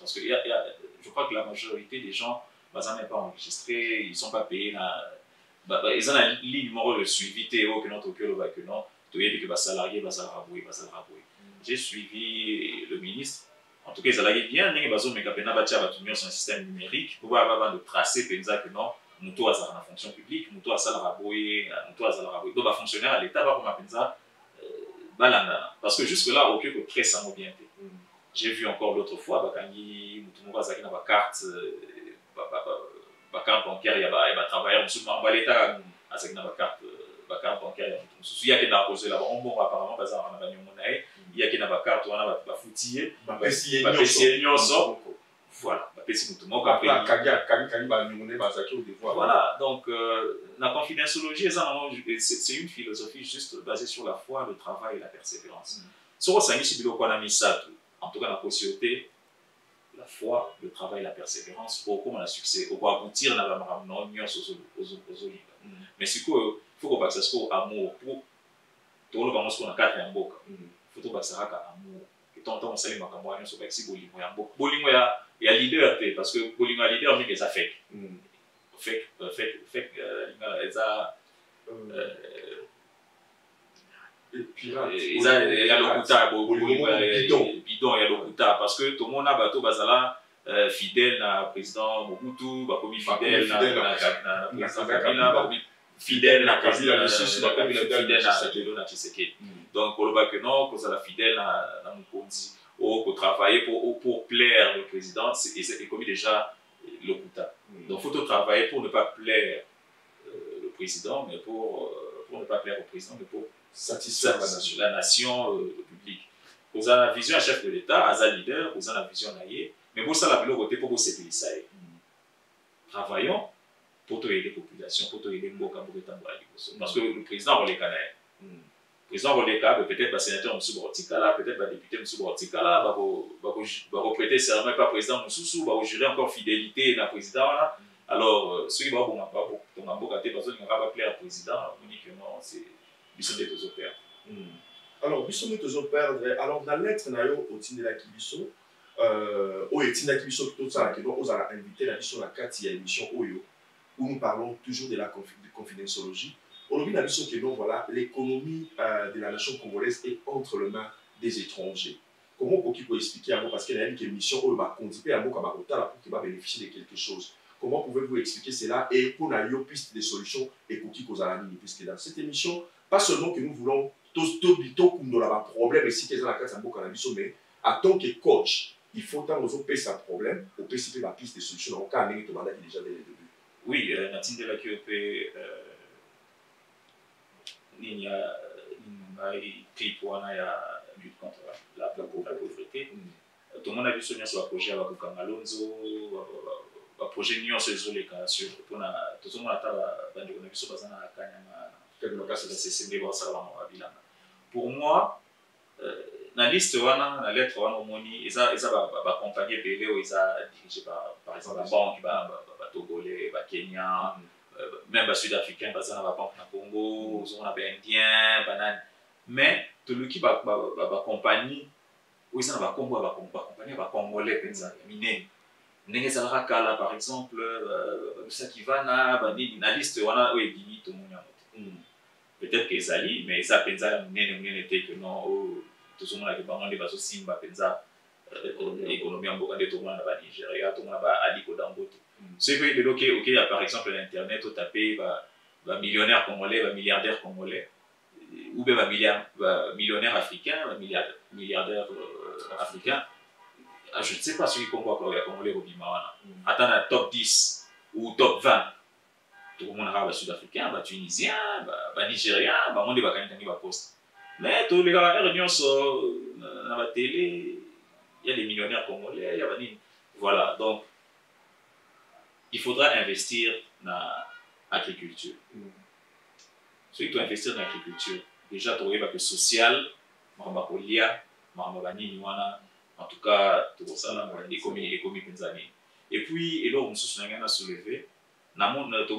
parce que je crois que la majorité des gens ne sont même pas enregistrés, ils ne sont pas payés. Ils ont un ligne numéro de suivi Théo que notre cœur va que non, tu as dit que les salariés vont s'arrabouer. J'ai suivi le ministre. En tout cas, ils allaient bien, mais ils ont un système numérique pour avoir de tracer que non, nous avons une fonction publique, nous avons s'arrabouer, donc les fonctionnaires à l'État va comme ça. Parce que jusque-là, aucun que très ça m'a bien été. J'ai vu encore l'autre fois, Bakangi, Moutoumouba Zaki n'a pas carte bancaire, il y a un travailleur, l'État a une carte bancaire, il y a qui n'a posé là-bas, bon, apparemment, il y a qui n'a pas carte, on a pas foutillé, voilà, voilà, donc la confidentiologie, c'est une philosophie juste basée sur la foi, le travail et la persévérance. En tout cas, la possibilité, la foi, le travail, la persévérance, pour comment le succès, pour aboutir à la aux mais c'est quoi, il faut qu'on passe à amour pour tout le monde qu'on a quatre en boca. Il faut qu'on passe à amour. Et tant on s'allume à moi, on se fait si bolingo ya boca. Bolingo ya leader parce que bolingo ya leader mais que ça fait. Fait ça. Pirate. Il y a le Kuta, bidon, il y a le Kuta, parce que tout le monde a bateau bazala fidèle à président Mobutu, commis fidèle à président Kabila, fidèle à Kabila, fidèle à Tshisekedi. Donc, on va que non, qu'on soit fidèle à Mukonzi, ou qu'on travaille pour plaire le président, c'est commis déjà le Kuta. Donc, il faut travailler pour ne pas plaire le président, mais pour ne pas plaire au président, mais pour satisfaire la nation, le public. Vous avez la vision à chef de l'État, à un leader, vous avez la vision naïe, mais pour ça, la vélo pour vous séparer ça. Travaillons pour aider les populations, pour aider les Mboka, parce que le président on les connaît. Le président on les connaît, peut-être le sénateur M. Bortikala, peut-être le député M. Bortikala, va reprêter serment par le président Moussoussou, va jurer encore fidélité à la président. Alors, ceux qui vont avoir Mboka, parce qu'ils ne vont pas plaire au président, on dit que non, c'est. Alors, biso nous toujours perdre. Alors, dans lettre na yo au Tindela Kibiso, au Tindela Kibiso tout ça que nous a invité la biso la kati ya émission Oyo où nous parlons toujours de la confidentiologie. Aujourd'hui, la mission que nous voilà, l'économie de la nation congolaise est entre les mains des étrangers. Comment on peut expliquer à vous parce qu'il y a une émission où on va conduire à vous comme pour qu'il va bénéficier de quelque chose. Comment pouvez-vous expliquer cela et pour la piste des solutions et pour qui cause à la ligne puisque dans cette émission, pas seulement que nous voulons tous nous avons problème ici qu'ils ont la carte à beaucoup mais en tant que coach, il faut tant aux autres ça problème au PCP la piste des solutions donc à n'est mandat qui déjà dès le début. Oui, Natine de la QEP il y a clip où il y a lutte contre la pauvreté. Tout le monde a vu ce sur le projet avec Kangalonzo, le projet Union sur les cas sur tout le monde a vu ce bazar à Kanyama, pour moi, dans la liste, dans la lettre, ils ont accompagné Bélé, ils ont dirigé par exemple la banque, Togolais, Kenya, même les Sud-Africains, la banque du Congo, les Indiens, banane. Mais tout le qui va compagnie, ils ont accompagné les Congolais, par exemple, Sakivana, dans la liste, on a dit tout le monde. Peut-être qu'ils allaient, mais ça n'était que non, tout le monde a demandé de Simba, l'économie en Bogandé, tout le monde a Nigeria, tout le monde a Aliko Dangote. C'est que, par exemple, l'Internet, tu tapes millionnaire congolais, milliardaire congolais, ou bien millionnaire africain, milliardaire africain. Je ne sais pas ce qui combat pour les Congolais au Bimawana. Attends, la top 10 ou top 20. Tout le monde arabe, sud-africain, tunisien, nigérien, on dit qu'il poste. Mais tous les gars, dans la télé, il y a des millionnaires congolais, il y a des... Voilà, donc il faudra investir dans l'agriculture. Si tu investir dans l'agriculture, déjà tu aurais que social, en tout cas, tout ça, l'économie. Et puis, on se soulevé. Tout le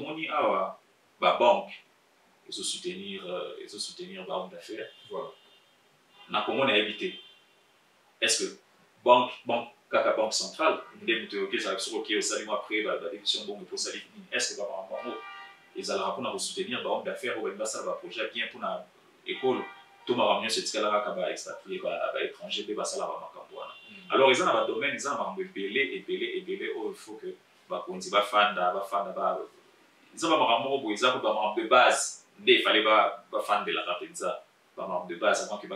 monde a la banque, ils ont soutenir l'homme d'affaires. Voilà. Comment on a évité? Est-ce que banque centrale, est-ce que ils allaient soutenir l'homme d'affaires ou un projet bien pour l'école? Tout le monde a expatrié à l'étranger, alors, ils ont un domaine, ils ont un belé, il faut que ils ont de base, il fallait fan de la rapiza, de base avant que de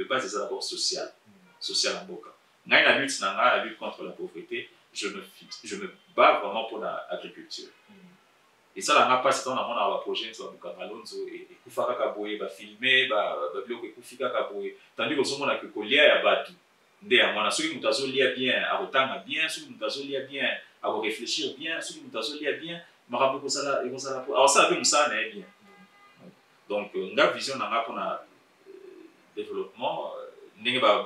base, c'est d'abord social en boca. La lutte contre la pauvreté, je me bats vraiment pour l'agriculture. Et ça, là, pas c'est un projet sur le Kangalonzo et Kufaka Kaboye, va filmer, va bloquer Kufika Kaboye. Tandis que ce moment que Kolia a battu. Ceux qui nous lire bien, à retendre bien, ceux qui nous lire bien, à réfléchir bien, ceux qui nous lire bien, alors ça, comme ça, n'est bien. Donc, la vision pour le développement, n'est pas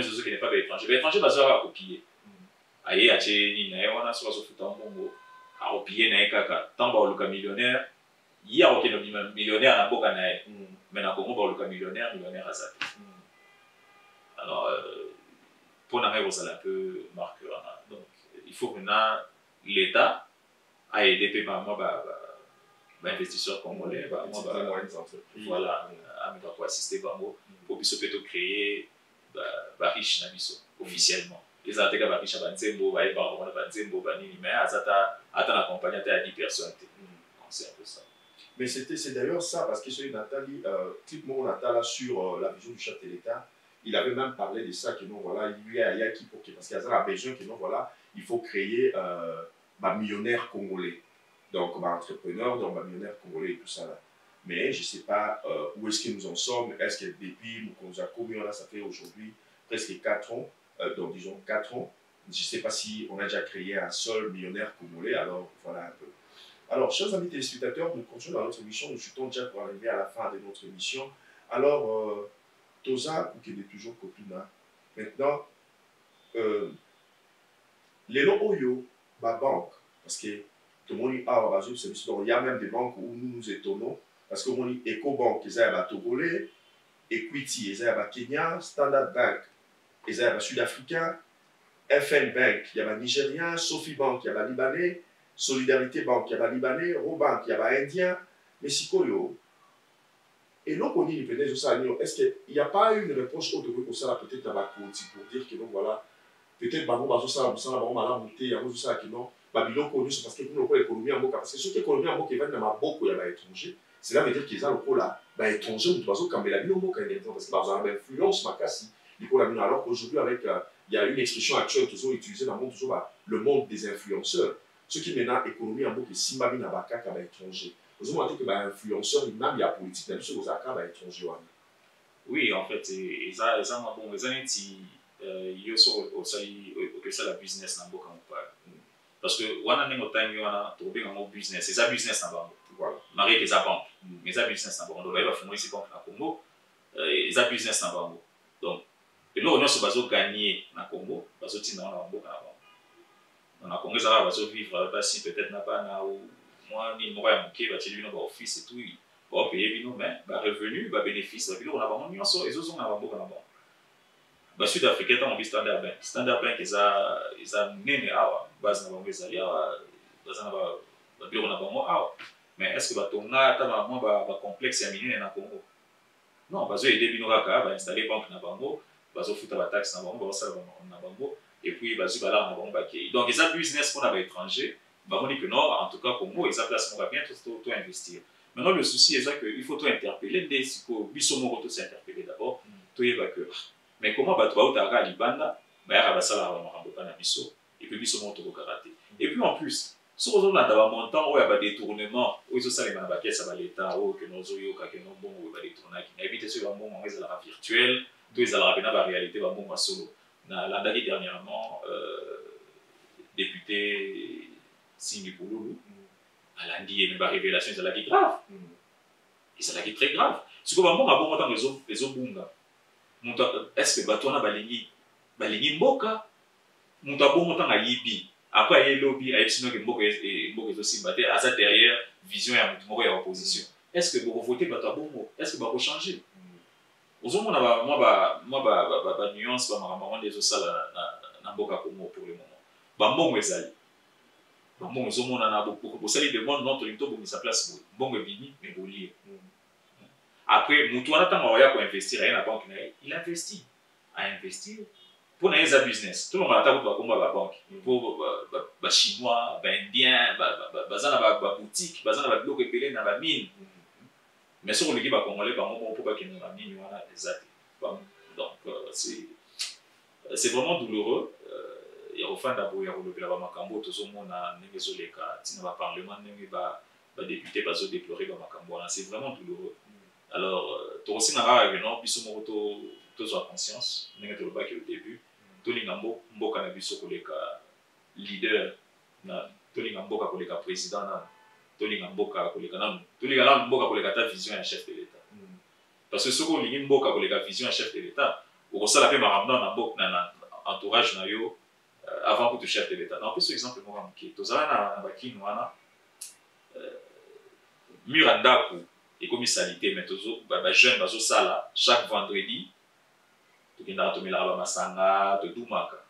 ceux qui n'est pas étranger. L'étranger va copier. Aïe, on a soit au bon a copier na kaka tant ba le millionnaire il y a aucun millionnaire na boka na mais na Congo ba le millionnaire azat alors pour na ça un peu marqueur donc il faut que l'État a aidé par moi investisseurs congolais voilà à me quoi assister bango pour biso peut créer riche na biso officiellement. Les attaques à Richa Banzembo, mais attends la compagnie à 10 personnes. C'est un peu ça. Mais c'est d'ailleurs ça, parce que celui Nathalie, clip mon Nathalie sur la vision du chef de l'État, il avait même parlé de ça, que non, voilà, il y a qui pour parce qu'il y a besoin que non, voilà, il faut créer un millionnaire congolais. Donc, un entrepreneur, donc un millionnaire congolais et tout ça là. Mais je ne sais pas où est-ce que nous en sommes. Est-ce que depuis Moukonza-Komi, ça fait aujourd'hui presque 4 ans. Donc disons 4 ans. Je ne sais pas si on a déjà créé un seul millionnaire congolais, alors voilà un peu. Alors, chers amis téléspectateurs, nous continuons dans notre émission, nous chutons déjà pour arriver à la fin de notre émission. Alors, Toza, qui est toujours Kopina, maintenant, les lots Oyo, ma banque, parce que tout le monde a il y a même des banques où nous nous étonnons, parce que mon EcoBank ils ont Togolais, Equity ils ont Kenya, Standard Bank ils ont Sud-Africain, FN Bank il y a Nigérien, Sophie Bank il y a Libanais, Solidarité Bank il y a Libanais, Robank il y a Indien, Mexico yo. Et donc on dit est-ce qu'il n'y a pas une réponse autre que ça peut-être dans la côte pour dire que donc voilà peut-être bah bon ça va monter il y a tout ça qui non Babylone connu c'est parce que nous l'économie en parce que ce qui économie en qui va dans ma beaucoup il y a étranger cela veut dire qu'ils ont le là bah étranger ou tout comme la Babylone parce que par exemple influence ma casse alors qu'aujourd'hui avec il y a une expression actuelle toujours utilisée dans le monde toujours le monde des influenceurs ce qui maintenant économie en qui si ma vie n'a pas qu'à étranger vous avez dit que l'influenceur, il y a politique, même si vous avez étranger. Oui, en fait, ils ont bon, ils ont dit il y a aussi la business dans beaucoup parce que on a un temps on a trouvé un business, c'est ça business dans banque. Voilà. Marie que ça banque, mais ça business dans banque. Donc il va faire ici banque dans Congo, ça business dans banque. Donc et là on a ce bateau gagné dans Congo, bateau tient dans la banque là. On a Congo ça va vivre si peut-être n'a pas na ou moi ni moi à manquer va lui dans office et tout va payer bino mais va revenu va bénéfice puis on a vraiment mis ensemble ils ont na banque là bas ba sud-africain on dit Standard Bank ils a nene awa base na banque ça ya base na ba bureau na banque awa mais est-ce que ba tonga ta ba moi ba complexe ya minene na Congo non bazo aider bino kaka ba installer banque na banque bazo futa ba taxe na banque ba ça na banque et puis bazo ba là na banque ba qui donc ils a business pour na étranger. On dit que non, en tout cas, pour moi, ils ont place bien tout investir. Maintenant, le souci est qu'il faut tout interpeller. Dès que Bissomo tout s'interpeller d'abord, tout est que. Mais comment tu vas au Tara Libanda, il y a un salaire à Bisso, et puis Bissomo tout au karaté. Et puis en plus, si on a un montant où il y a des détournements, où ils ont salé dans la pièce à l'État, où que nos oyo, que nos bons, où il y a des détournements, qui éviter sur un bon moment, ils ont la virtuelle, tout ils ont la réalité, un bon solo. L'année dernièrement, député. Singipouloulou, à l'Indie, mais la révélation, c'est là qui est grave. Et c'est là qui est très grave. Ce que bon, bon temps, les obunga. Est-ce que toi, balingi mboka, mon bon temps à Yibi. Après, il y a lobby, il y a sinon que mboka est aussi battu, à ça derrière, vision et opposition. Est-ce que vous votez, est-ce que vous changez? Aujourd'hui, moi, nuance, ma des osala na mboka pour le moment. Bon, mes amis. Bon, nous avons beaucoup de demande notre limito pour sa place bon bini mais bolier. Après Moutouana Tamawaya pour investir à la banque il investit à investir pour un business tout le monde a pour combat la banque pour chinois indien bazana ba boutique bazana ba bloc epelé na ba mine mais sur l'équipe ba congolais ba mon pour pas qu'il na mine wana exact donc c'est vraiment douloureux. Il y a au fond d'abord il y a le plan Makambo tout le monde a négocié les cas si le parlement n'est pas député pas déplorer Makambo c'est vraiment douloureux. Alors tu aussi n'a pas non puis ce moto tous en conscience n'est que le bac au début tout les gambo mboka na biso koleka leader na tout les gambo koleka président na tout les gambo koleka na tout les gambo mboka koleka ta vision à chef de l'État parce que ce qu'on lit mboka koleka vision à chef de l'État au ça la paix maramna na mboka na entourage na yo avant que tu chef de l'État. Non, plus exemple, moi, qui est aux Anna, Murandaku, et comme salité, mais toujours, jeune, bazo sala, chaque vendredi, tu viens de la Masanga, de Doumaka.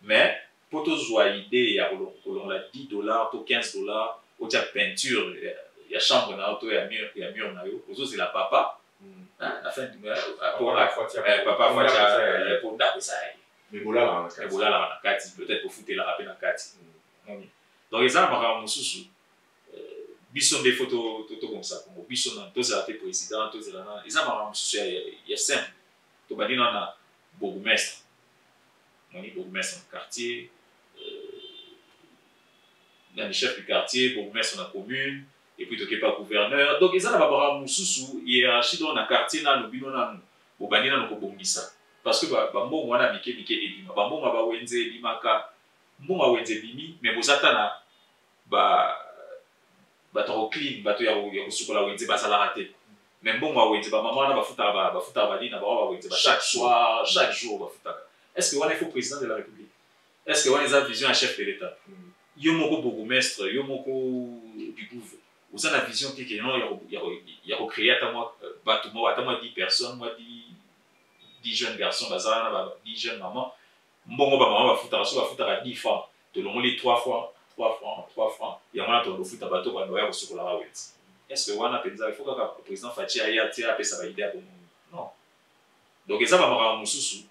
Mais, pour tous voir idée, il y a 10 $, pour 15 $, il y a peinture, il y a chambre, il y a mur, il y a papa. La fin du mois, papa, pour Dakosaï. Mais voilà la carte peut-être pour foutre la rapide la carte donc les armes mususu bison des photos comme ça comme bison dans tous les présidents tous les armes mususu il y a simple to badi na bourgmestre bourgmestre dans quartier dans le chef du quartier bourgmestre dans la commune et puis to pas gouverneur donc les armes mususu hiérarchie dans le quartier na lobino na bobani na ko bongisa parce que bambo wana mike ebima bambo ba wenze limaka mbonga wenze bimi mais bozata na ba to clean ba to ya kusukola wenze basala raté mais mbonga wenze ba maman na bafuta balina ba wenze chaque soir chaque jour bafuta est-ce que wana il faut président de la République est-ce que wana a vision à chef de l'État yo moko bourgmestre yo moko du gouvernement Vous avez la vision qui est non, il y a créé à moi 10 personnes, moi 10 jeunes garçons, 10 jeunes mamans. Bon, maman va foutre à 10 francs. De l'on les 3 francs. Il y a un autre foot à bateau, on va sur la route. Est-ce que on a pensé il faut que le président Fachi aille à tirer après ça va aider à bon. Non. Donc ça va me rendre sous.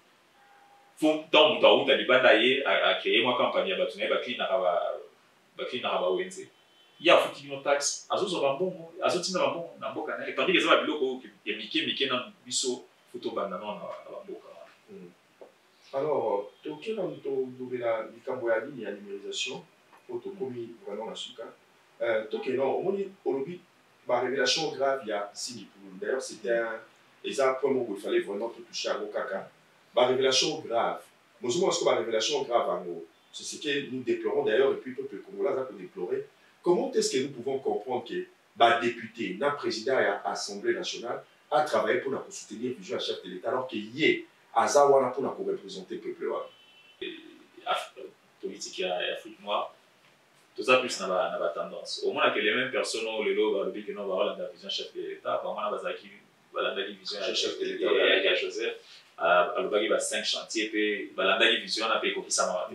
Faut dans mon temps où Taliban a créé moi campagne à Batouné, Bakli n'araba wenze. Il y a foutu une taxe, azozo bambon, azoti na bambon na mboka na. Et tandis que ça va biloko ya mike na biso photo banda na mboka. Alors, toke na tobela likambo ya ligne ya numérisation, photo komi vraiment na suka. Toke non, omoni olobi ba révélation grave ya Sidi Pouloulou. D'ailleurs, c'était un exemple où il fallait vraiment tout toucher à Mokaka. Ba révélation grave. Moi, je pense que la révélation grave, c'est ce que nous déplorons d'ailleurs, et puis le peuple congolais a pu déplorer. Comment est-ce que nous pouvons comprendre que le député, le président de l'Assemblée nationale a travaillé pour soutenir le vision à chef de l'État alors qu'il y a Azawana pour représenter le peuple? Politique et Afrique noire, tout ça plus n'a pas tendance. Au moins que les mêmes personnes ont le logo, le but que nous avons la vision chef de l'État, au moins la vision chef de l'État, il y a Joseph. Il y a 5 chantiers, puis il y a une vision, il y a ça.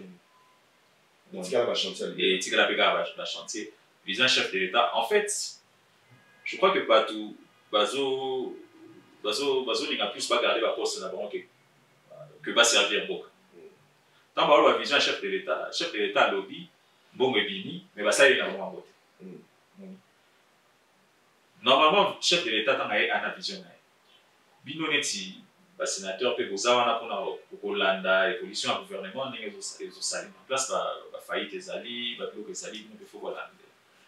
Donc, il y a un chantier. Vision chef de l'État. En fait, je crois que partout, Bazo n'a plus pas gardé la poste que va servir Mboka. Tant que la vision chef de l'État lobby, bon et bini, mais ça il n'a pas voté. Normalement, chef de l'État a une vision. Bino neti sénateur peut vous avoir pour l'anda évolution à gouvernement et aux salis en place la faillite des alliés, la bloc des alliés, il faut voilà.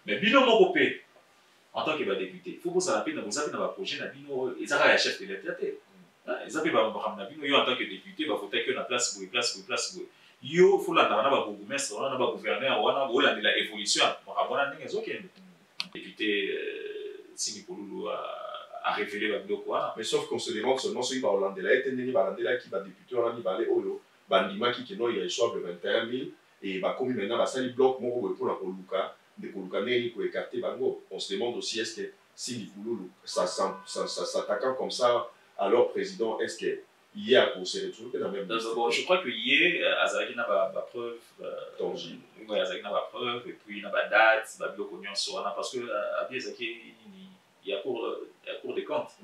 Mais bino mon copé en tant que député, il faut que ça la peine vous avez dans le projet na bino ils a chef de l'État. Ils a pas ramener bino yo en tant que député va voter que na place pour yo faut la na ba bourgmestre na ba gouverneur wana bola de la évolution à bona ndenge zoke député Sidi Pouloulou a révélé le bloc. Mais sauf qu'on se demande seulement celui qui va Hollandais, qui va député, on va aller au Bandima qui il reçoit le 21 000 et comme maintenant, ça il bloque mon pour la Koluka, de Koluka pour écarter Bango. On se demande aussi est-ce que Sidi Pouloulou, s'attaquant comme ça à leur président, est-ce que hier pour se retrouver dans la même bon, je crois que hier, Azaki n'a pas preuve tangible. Oui, Azaki n'a pas preuve, et puis il n'a pas date, il n'a pas bloc oignon sur parce que Azaki il y a cours des comptes.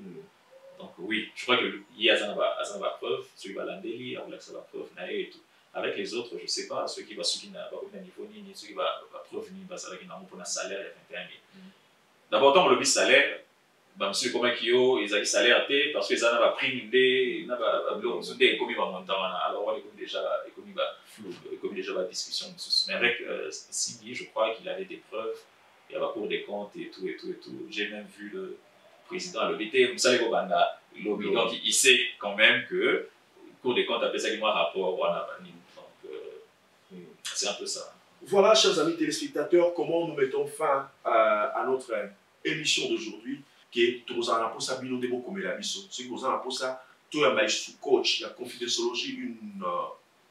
Donc oui, je crois que il y a la preuve, celui qui va l'andéli, il y a la preuve et tout. Avec les autres, je ne sais pas, ceux qui n'ont pas niveau ni ceux qui n'ont pas preuve ni pour un salaire et 21 000. D'abord, tant le salaire, monsieur comment ils ont salaire parce qu'ils n'ont pas pris une idée, ils n'ont pas bloqué, ils ont mis un montant. Alors on est déjà la discussion. Mais avec Sidi, je crois qu'il avait des preuves. Il y a la Cour des comptes et tout. J'ai même vu le président le BT. Vous savez Banda, donc il sait quand même que la Cour des comptes appelle ça qu'il y a un rapport. Donc c'est un peu ça. Voilà, chers amis téléspectateurs, comment nous mettons fin à notre émission d'aujourd'hui qui est tous en pour ça bino debo comme la biso. Ce qui vous en pour ça, tout un maïs coach, la confidentiologie une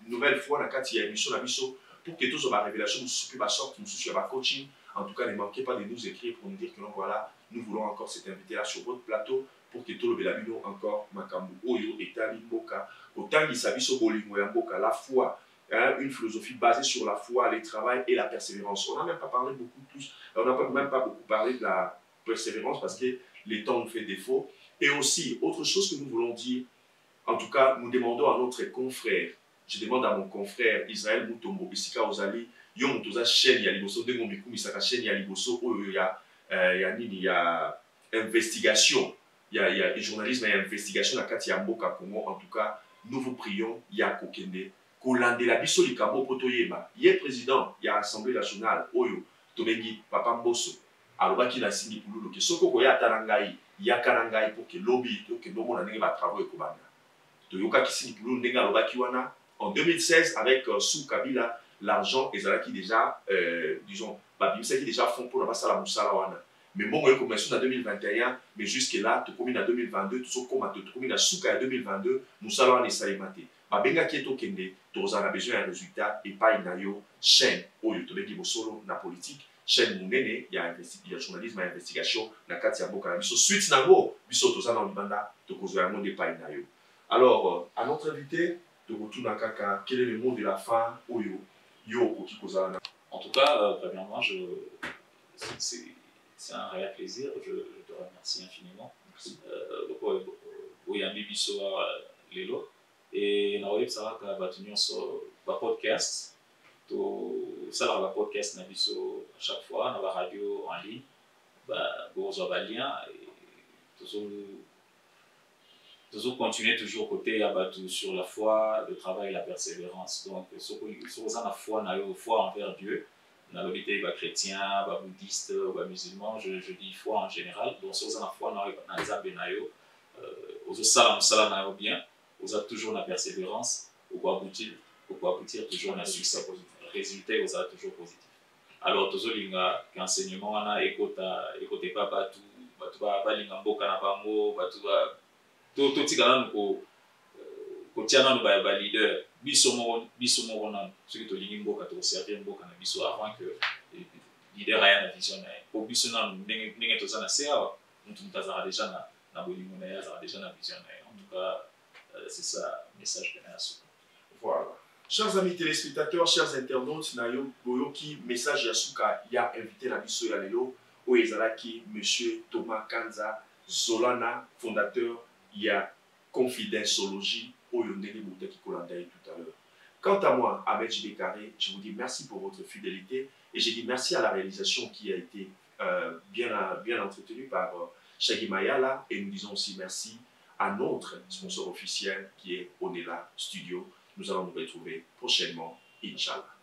nouvelle fois dans quatre émission la biso pour que tous la révélation nous soupe pas sorte, nous soupe pas coaching. En tout cas, ne manquez pas de nous écrire pour nous dire que non, voilà, nous voulons encore cet invité là sur votre plateau pour que tout le Belabino encore Makambu Oyo et Tali Mboka. Autant qu'il s'habille sur Bolingo et Mboka, la foi, une philosophie basée sur la foi, le travail et la persévérance. On n'a même pas parlé beaucoup plus, on n'a même pas beaucoup parlé de la persévérance parce que le temps nous fait défaut. Et aussi, autre chose que nous voulons dire, en tout cas, nous demandons à notre confrère, je demande à mon confrère Israël Moutombo, Bissika Ozali, yo mutoza chaîne ya liboso de mon bikou misaka chaîne ya liboso oyo ya investigation ya journalisme et investigation na kati ya mboka Congo. En tout cas nous vous prions ya kokende kolandela biso likambo poto yeba ye président ya Assemblée nationale oyo tobengi Papa Mbosso alobaki na Sidi Pouloulou ke soko ko ya tarangai ya karangai pour que lobby to ke ndomona ndenge ba travaux ekobanda toyoka ki Sidi Pouloulou ndenge alobaki wana en 2016 avec sous Kabila. L'argent est déjà, disons, qui déjà font pour la Moussala Wana. Mais bon, on commence en 2021, mais jusque-là, tu communes en 2022, tu communes en Souka en 2022, Moussala Wana est salimate. Benga Kieto Kende, tu as besoin d'un résultat et pas une chaîne où tu as solo na politique, chaîne monene ya journalisme ya investigation na kati ya mboka na biso suite nango biso toza na libanda tokozwa yango nde pai na yo. Alors à notre invité tokotuna kaka quel est le mot de la fin oyo yo okoki kozala na. En tout cas, premièrement, c'est un réel plaisir. Je te remercie infiniment. Oyambi biso lelo et na web ça ka batunyo so ba podcast to ça la podcast na biso à chaque fois na la radio en ligne ba bozo ba lien et toujours continuer toujours côté abatu sur la foi, le travail et la persévérance. Donc sur ça la foi na yo foi envers Dieu. Na l'obité ba chrétien, ba bouddhiste, ba musulman, je dis foi en général. Donc sur ça la foi na nzambe na yo aux salams na yo bien, aux a toujours la persévérance, au aboutir toujours un succès positif. Résultat aux a toujours positif. Alors toujours l'inga enseignement wana écoutez pas tout ba linga mboka na bango ba tout tikana ko tiana no ba leader biso mo na ce qui to lingi mboka to servir mboka na biso avant que leader aya na vision na po biso na ndenge to sana sewa mtu mtazara déjà na bolingo na ya déjà na vision na. En tout cas c'est ça le message que na so. Voilà. Chers amis téléspectateurs, chers internautes, nayo boyoki message yasuka ya invité na biso ya lelo o ezalaki monsieur Thomas Kanza Zolana, fondateur ya Confidentiologie oyo ndenge botaki kolanda tout à l'heure. Quant à moi, Ahmed JB Carré, je vous dis merci pour votre fidélité et je dis merci à la réalisation qui a été bien entretenue par Shaggy Mayala et nous disons aussi merci à notre sponsor officiel qui est Onela Studio. Nous allons nous retrouver prochainement, Inch'Allah.